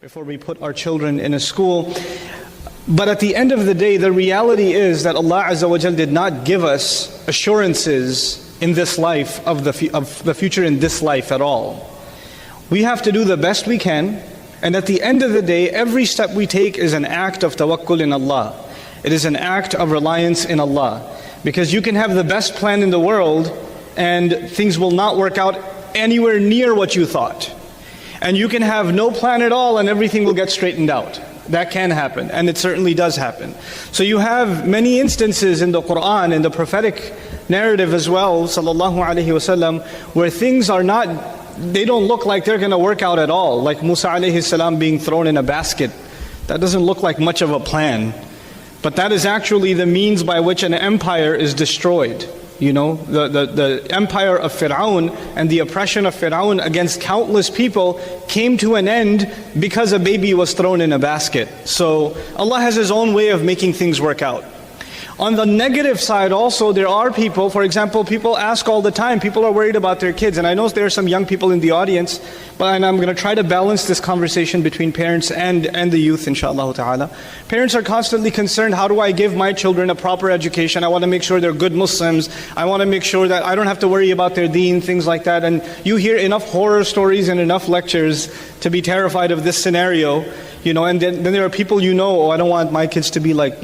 before we put our children in a school. But at the end of the day, the reality is that Allah Azza wa Jal did not give us assurances in this life of the future in this life at all. We have to do the best we can, and at the end of the day, every step we take is an act of tawakkul in Allah. It is an act of reliance in Allah. Because you can have the best plan in the world, and things will not work out anywhere near what you thought. And you can have no plan at all and everything will get straightened out. That can happen, and it certainly does happen. So you have many instances in the Qur'an, in the prophetic narrative as well, sallallahu alaihi wasallam, where things are not, they don't look like they're going to work out at all. Like Musa alayhi salam being thrown in a basket. That doesn't look like much of a plan. But that is actually the means by which an empire is destroyed. You know, the empire of Fir'aun and the oppression of Fir'aun against countless people came to an end because a baby was thrown in a basket. So Allah has His own way of making things work out. On the negative side also, there are people, for example, people ask all the time, people are worried about their kids. And I know there are some young people in the audience, but I'm going to try to balance this conversation between parents and the youth, inshaAllah ta'ala. Parents are constantly concerned, how do I give my children a proper education? I want to make sure they're good Muslims. I want to make sure that I don't have to worry about their deen, things like that. And you hear enough horror stories and enough lectures to be terrified of this scenario. You know, and then there are people oh, I don't want my kids to be like,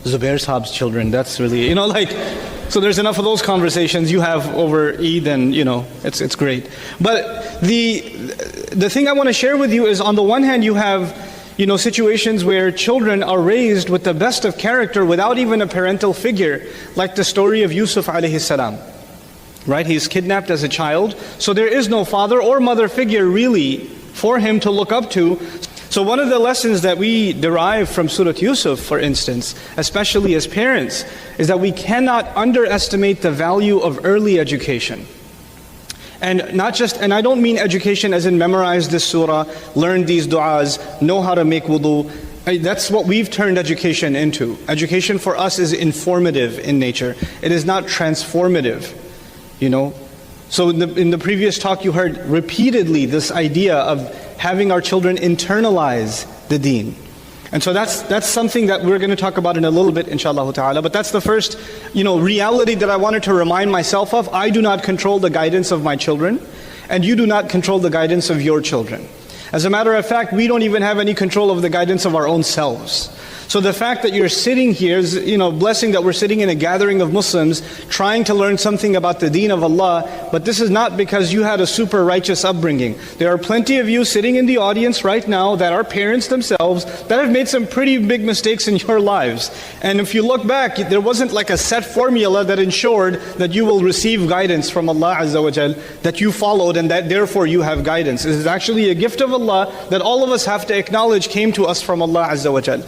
Zubair Saab's children. That's really, so there's enough of those conversations you have over Eid, and it's great. But the thing I want to share with you is, on the one hand you have situations where children are raised with the best of character without even a parental figure, like the story of Yusuf alayhi salam. Right? He's kidnapped as a child, so there is no father or mother figure really for him to look up to. So one of the lessons that we derive from Surah Yusuf, for instance, especially as parents, is that we cannot underestimate the value of early education. And I don't mean education as in memorize this surah, learn these du'as, know how to make wudu. That's what we've turned education into. Education for us is informative in nature. It is not transformative, So in the previous talk you heard repeatedly this idea of having our children internalize the deen. And so that's something that we're going to talk about in a little bit, inshaAllah ta'ala. But that's the first reality that I wanted to remind myself of. I do not control the guidance of my children, and you do not control the guidance of your children. As a matter of fact, we don't even have any control of the guidance of our own selves. So the fact that you're sitting here is, blessing that we're sitting in a gathering of Muslims trying to learn something about the deen of Allah, but this is not because you had a super righteous upbringing. There are plenty of you sitting in the audience right now that are parents themselves that have made some pretty big mistakes in your lives. And if you look back, there wasn't like a set formula that ensured that you will receive guidance from Allah Azza wa Jal, that you followed and that therefore you have guidance. It is actually a gift of Allah that all of us have to acknowledge came to us from Allah Azza wa Jal.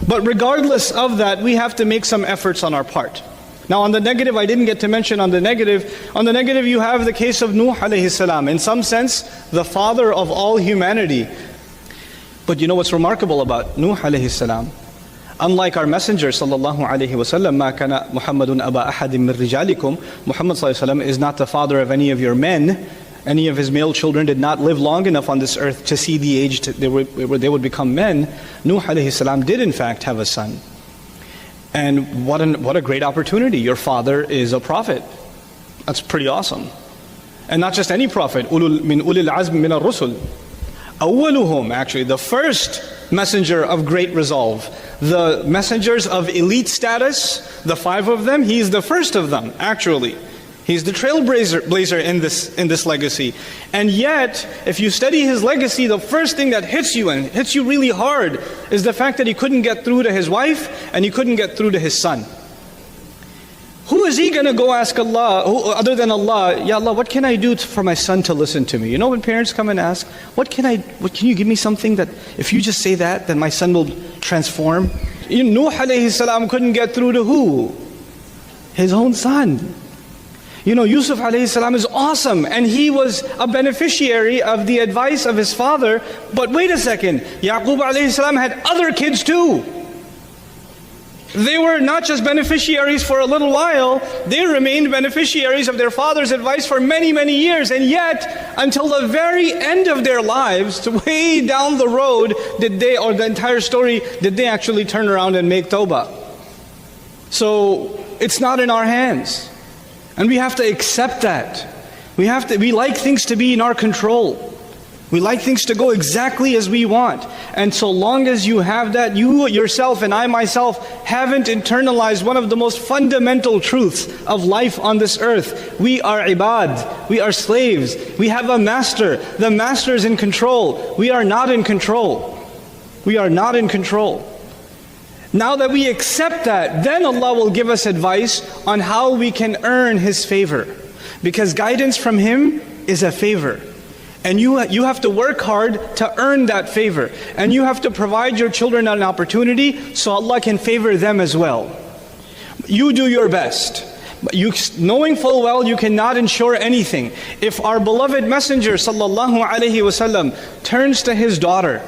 But regardless of that, we have to make some efforts on our part. Now on the negative, I didn't get to mention on the negative you have the case of Nuh alayhi salam. In some sense, the father of all humanity. But what's remarkable about Nuh alayhi salam? Unlike our messenger sallallahu alayhi wa sallam, مَا كَانَ مُحَمَّدٌ أَبَا أَحَدٍ مِّن رِجَالِكُمْ, Muhammad sallallahu alayhi wa sallam is not the father of any of your men. Any of his male children did not live long enough on this earth to see the age they would become men. Nuh alayhi salam did in fact have a son. And what a great opportunity. Your father is a prophet. That's pretty awesome. And not just any prophet. Min ulil azm min ar-rusul. Awwaluhum, actually, the first messenger of great resolve. The messengers of elite status, the 5 of them, he's the first of them, actually. He's the trailblazer in this legacy. And yet, if you study his legacy, the first thing that hits you, and hits you really hard, is the fact that he couldn't get through to his wife, and he couldn't get through to his son. Who is he going to go ask Allah, other than Allah, Ya Allah, what can I do for my son to listen to me? When parents come and ask, what can you give me something that, if you just say that, then my son will transform? Nuh alayhi salam couldn't get through to who? His own son. Yusuf alayhi salam is awesome, and he was a beneficiary of the advice of his father. But wait a second, Yaqub alayhi salam had other kids too. They were not just beneficiaries for a little while, they remained beneficiaries of their father's advice for many, many years. And yet, until the very end of their lives, way down the road, did they, or the entire story, did they actually turn around and make tawbah. So, it's not in our hands. And we have to accept that. We like things to be in our control. We like things to go exactly as we want. And so long as you have that, you yourself and I myself haven't internalized one of the most fundamental truths of life on this earth. We are ibad. We are slaves. We have a master. The master is in control. We are not in control. We are not in control. Now that we accept that, then Allah will give us advice on how we can earn His favor. Because guidance from Him is a favor. And you have to work hard to earn that favor. And you have to provide your children an opportunity so Allah can favor them as well. You do your best. But knowing full well you cannot ensure anything. If our beloved Messenger ﷺ turns to his daughter,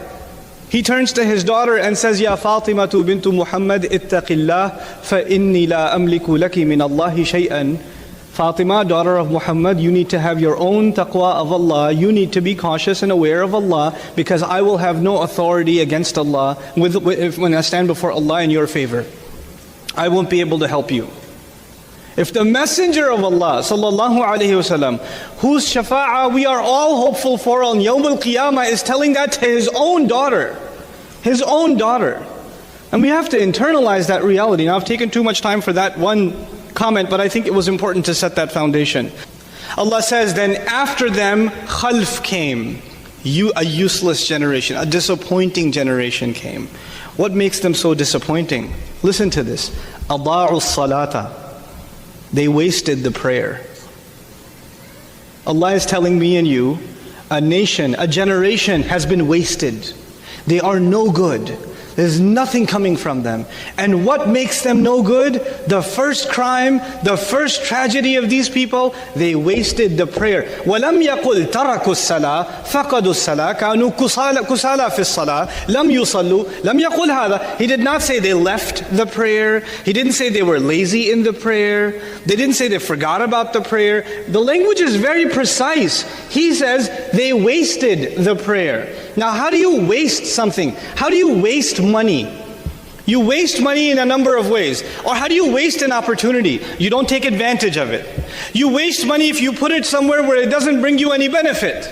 he turns to his daughter and says, Ya Fatima bintu Muhammad, ittaqillah, fa inni la amliku laki min Allahi shay'an. Fatima, daughter of Muhammad, you need to have your own taqwa of Allah. You need to be cautious and aware of Allah, because I will have no authority against Allah when I stand before Allah in your favor. I won't be able to help you. If the Messenger of Allah, sallallahu alaihi wasallam, whose shafa'ah we are all hopeful for on Yawm al-Qiyamah, is telling that to his own daughter, and we have to internalize that reality. Now I've taken too much time for that one comment, but I think it was important to set that foundation. Allah says, then after them, khalf came. A useless generation, a disappointing generation came. What makes them so disappointing? Listen to this. أَضَاعُوا الصَّلَاةَ. They wasted the prayer. Allah is telling me and you, a nation, a generation has been wasted. They are no good. There's nothing coming from them. And what makes them no good? The first crime, the first tragedy of these people, they wasted the prayer. وَلَمْ يَقُلْ تَرَكُوا الصَّلَاةَ فَقَدُوا الصَّلَاةَ كَانُوا كُسَالَى فِي الصَّلَاةِ لَمْ يُصَلُّوا لَمْ يَقُلْ هَذَا. He did not say they left the prayer. He didn't say they were lazy in the prayer. They didn't say they forgot about the prayer. The language is very precise. He says they wasted the prayer. Now how do you waste something? How do you waste money? You waste money in a number of ways. Or how do you waste an opportunity? You don't take advantage of it. You waste money if you put it somewhere where it doesn't bring you any benefit.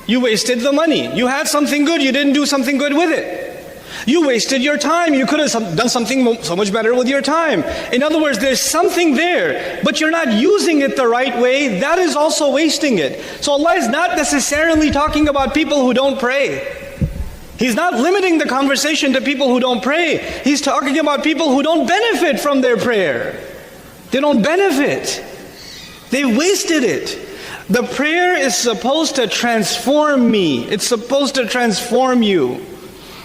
You wasted the money. You had something good, you didn't do something good with it. You wasted your time. You could have done something so much better with your time. In other words, there's something there, but you're not using it the right way. That is also wasting it. So Allah is not necessarily talking about people who don't pray. He's not limiting the conversation to people who don't pray. He's talking about people who don't benefit from their prayer. They don't benefit. They wasted it. The prayer is supposed to transform me. It's supposed to transform you.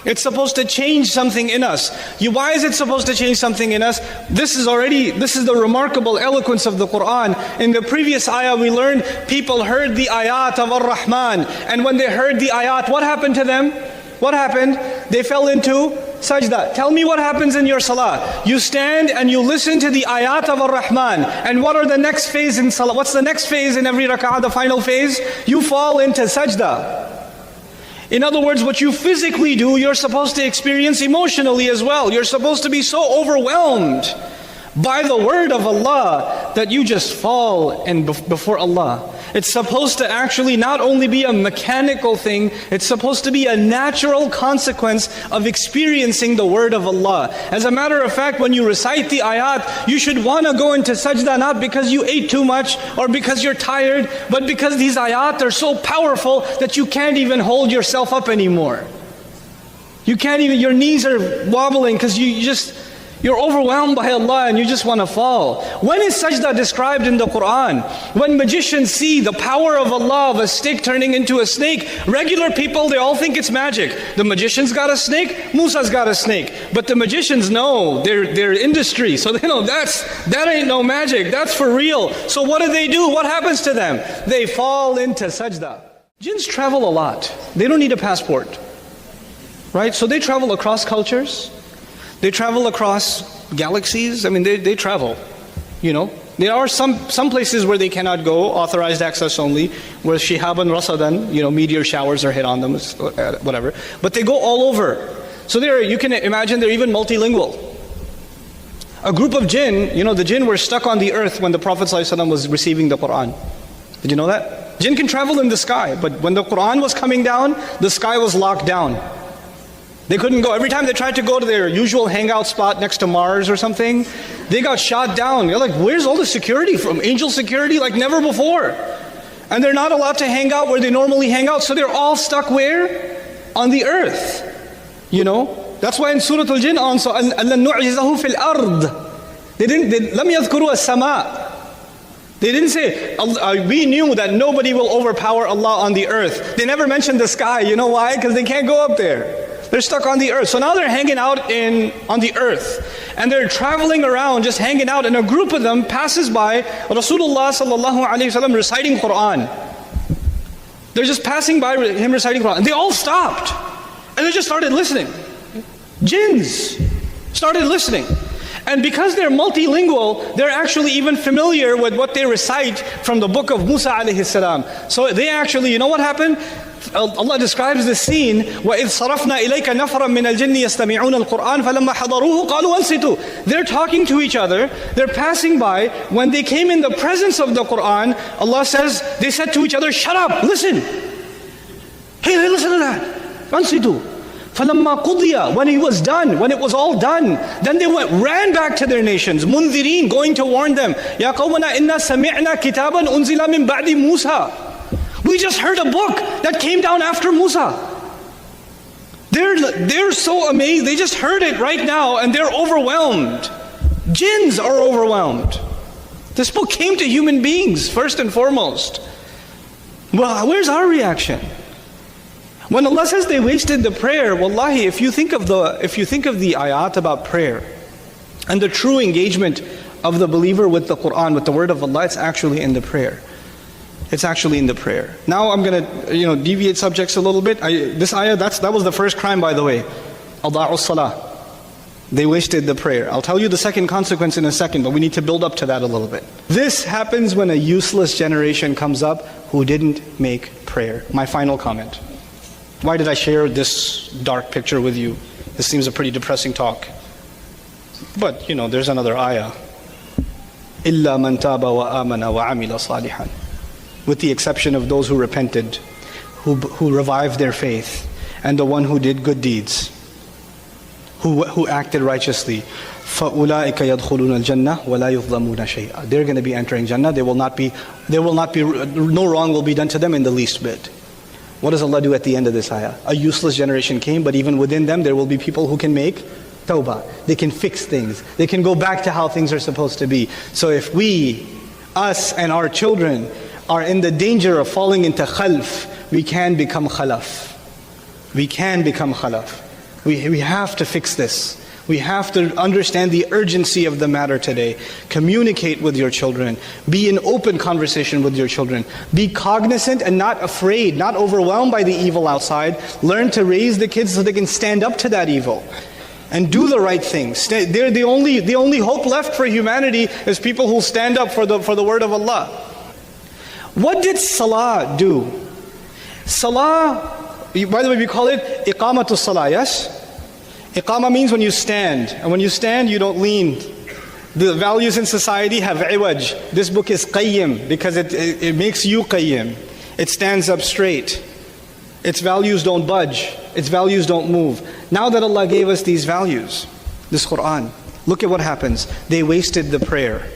It's supposed to change something in us. Why is it supposed to change something in us? This is the remarkable eloquence of the Qur'an. In the previous ayah we learned, people heard the ayat of Ar-Rahman. And when they heard the ayat, what happened to them? What happened? They fell into sajda. Tell me what happens in your salah. You stand and you listen to the ayat of Ar-Rahman. And what are the next phase in salah? What's the next phase in every rak'ah, the final phase? You fall into sajda. In other words, what you physically do, you're supposed to experience emotionally as well. You're supposed to be so overwhelmed by the word of Allah that you just fall before Allah. It's supposed to actually not only be a mechanical thing, it's supposed to be a natural consequence of experiencing the word of Allah. As a matter of fact, when you recite the ayat, you should want to go into sajda not because you ate too much or because you're tired, but because these ayat are so powerful that you can't even hold yourself up anymore. You can't even, your knees are wobbling because you're overwhelmed by Allah and you just want to fall. When is sajda described in the Qur'an? When magicians see the power of Allah of a stick turning into a snake, regular people, they all think it's magic. The magician's got a snake, Musa's got a snake. But the magicians know their industry, so they know that ain't no magic, that's for real. So what do? What happens to them? They fall into sajda. Jinns travel a lot. They don't need a passport. Right? So they travel across cultures. They travel across galaxies. I mean, they travel, you know. There are some places where they cannot go, authorized access only, where shihaban rasadan, you know, meteor showers are hit on them, whatever. But they go all over. So you can imagine they're even multilingual. A group of jinn, you know, the jinn were stuck on the earth when the Prophet ﷺ was receiving the Quran. Did you know that? Jinn can travel in the sky, but when the Quran was coming down, the sky was locked down. They couldn't go. Every time they tried to go to their usual hangout spot next to Mars or something, they got shot down. They're like, where's all the security from? Angel security like never before. And they're not allowed to hang out where they normally hang out, so they're all stuck where? On the earth. You know? That's why in Surah Al-Jinn also, أَلَّا نُعْجِزَهُ فِي الْأَرْضِ لَمْ يَذْكُرُوا السَّمَاءِ. They didn't say, we knew that nobody will overpower Allah on the earth. They never mentioned the sky. You know why? Because they can't go up there. They're stuck on the earth. So now they're hanging out on the earth. And they're traveling around, just hanging out. And a group of them passes by Rasulullah sallallahu alayhi wa sallam reciting Quran. They're just passing by him reciting Quran. And they all stopped. And they just started listening. Jinns started listening. And because they're multilingual, they're actually even familiar with what they recite from the book of Musa alayhi salam. So they actually, you know what happened? Allah describes the scene, وَإِذْ صَرَفْنَا إِلَيْكَ نَفْرًا مِنَ الْجِنِّ يَسْتَمِعُونَ الْقُرْآنَ فَلَمَّا حَضَرُوهُ قَالُوا أَنصِتُوا. They're talking to each other, they're passing by. When they came in the presence of the Qur'an, Allah says, they said to each other, shut up, listen. Hey, listen to that. أَنصِتُوا. فَلَمَّا قُضِيَ. When it was done, when it was all done, then they ran back to their nations, مُنذِرِينَ, going to warn them. يَا قَوْمَنَا إِنَّا سَمِعْنَا كِتَابًا أُنزِلَ مِن بَعْدِ مُوسَى. We just heard a book that came down after Musa. They're so amazed. They just heard it right now and they're overwhelmed. Jinns are overwhelmed. This book came to human beings first and foremost. Well, where's our reaction? When Allah says they wasted the prayer, wallahi, if you think of the ayat about prayer and the true engagement of the believer with the Quran, with the word of Allah, it's actually in the prayer. It's actually in the prayer. Now I'm going to deviate subjects a little bit. This ayah, that was the first crime, by the way. Ada'u salah. They wasted the prayer. I'll tell you the second consequence in a second, but we need to build up to that a little bit. This happens when a useless generation comes up who didn't make prayer. My final comment. Why did I share this dark picture with you? This seems a pretty depressing talk. But, there's another ayah. إِلَّا مَنْ تَابَ وَآمَنَ وَعَمِلَ صَالِحًا. With the exception of those who repented, who revived their faith, and the one who did good deeds, who acted righteously. فَأُولَٰئِكَ يَدْخُلُونَ الْجَنَّةِ وَلَا يُظْلَمُونَ شَيْئًا. They're going to be entering Jannah. No wrong will be done to them in the least bit. What does Allah do at the end of this ayah? A useless generation came, but even within them there will be people who can make tawbah. They can fix things. They can go back to how things are supposed to be. So if us and our children are in the danger of falling into khalf, we can become khalaf. We can become khalaf. We have to fix this. We have to understand the urgency of the matter today. Communicate with your children. Be in open conversation with your children. Be cognizant and not afraid, not overwhelmed by the evil outside. Learn to raise the kids so they can stand up to that evil and do the right thing. They're the only hope left for humanity is people who stand up for the word of Allah. What did salah do? Salah, by the way, we call it iqamatus salah, yes? Iqama means when you stand. And when you stand, you don't lean. The values in society have iwaj. This book is qayyim because it makes you qayyim. It stands up straight. Its values don't budge. Its values don't move. Now that Allah gave us these values, this Qur'an, look at what happens. They wasted the prayer.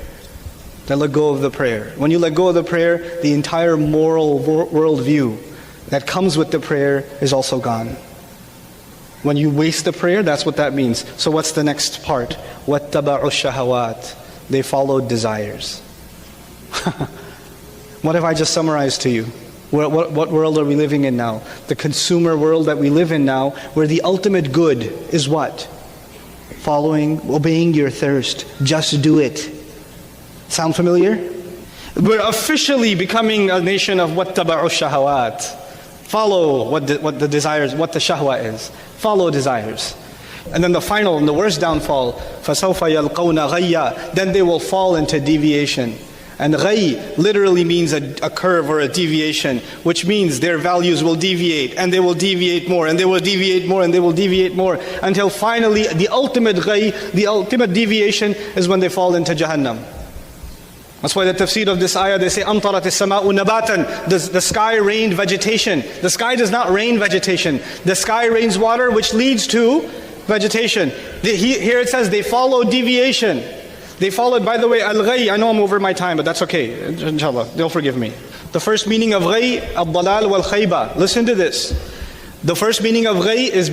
They let go of the prayer. When you let go of the prayer, the entire moral worldview that comes with the prayer is also gone. When you waste the prayer, that's what that means. So what's the next part? وَاتَّبَعُوا الشَّهَوَاتِ. They followed desires. What have I just summarized to you? What world are we living in now? The consumer world that we live in now, where the ultimate good is what? Obeying your thirst. Just do it. Sound familiar? We're officially becoming a nation of وَاتَّبَعُوا الشَّهَوَاتِ. Follow what the desires, what the shahwa is. Follow desires. And then the final and the worst downfall, فَسَوْفَ يَلْقَوْنَ غَيًّا, then they will fall into deviation. And ghay literally means a curve or a deviation, which means their values will deviate, and they will deviate more, and they will deviate more, and they will deviate more, until finally the ultimate ghay, the ultimate deviation is when they fall into Jahannam. That's why the tafsir of this ayah, they say, أَمْطَرَتِ السَّمَاءُ نَبَاتًا. The sky rained vegetation. The sky does not rain vegetation. The sky rains water, which leads to vegetation. Here it says they follow deviation. They followed, by the way, al-ghay. I know I'm over my time, but that's okay. Inshallah, they'll forgive me. The first meaning of ghay, al-dalal wal-khayba. Listen to this. The first meaning of ghay is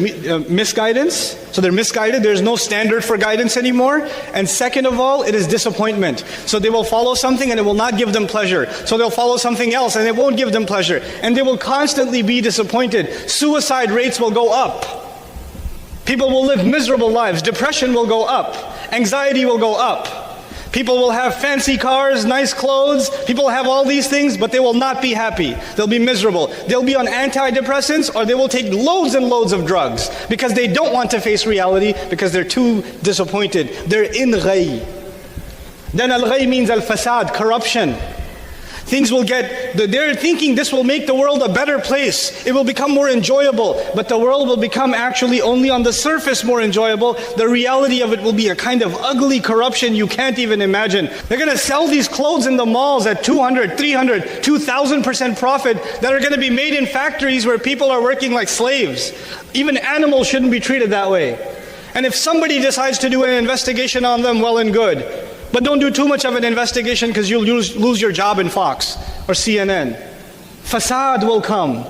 misguidance. So they're misguided. There's no standard for guidance anymore. And second of all, it is disappointment. So they will follow something and it will not give them pleasure. So they'll follow something else and it won't give them pleasure. And they will constantly be disappointed. Suicide rates will go up. People will live miserable lives. Depression will go up. Anxiety will go up. People will have fancy cars, nice clothes. People will have all these things, but they will not be happy. They'll be miserable. They'll be on antidepressants, or they will take loads and loads of drugs because they don't want to face reality, because they're too disappointed. They're in ghay. Then al-ghay means al-fasad, corruption. Things will they're thinking this will make the world a better place. It will become more enjoyable. But the world will become actually only on the surface more enjoyable. The reality of it will be a kind of ugly corruption you can't even imagine. They're going to sell these clothes in the malls at 200, 300, 2,000% profit that are going to be made in factories where people are working like slaves. Even animals shouldn't be treated that way. And if somebody decides to do an investigation on them, well and good. But don't do too much of an investigation, because you'll lose your job in Fox or CNN. Fasad will come.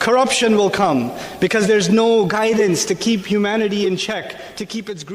Corruption will come, because there's no guidance to keep humanity in check, to keep its greed.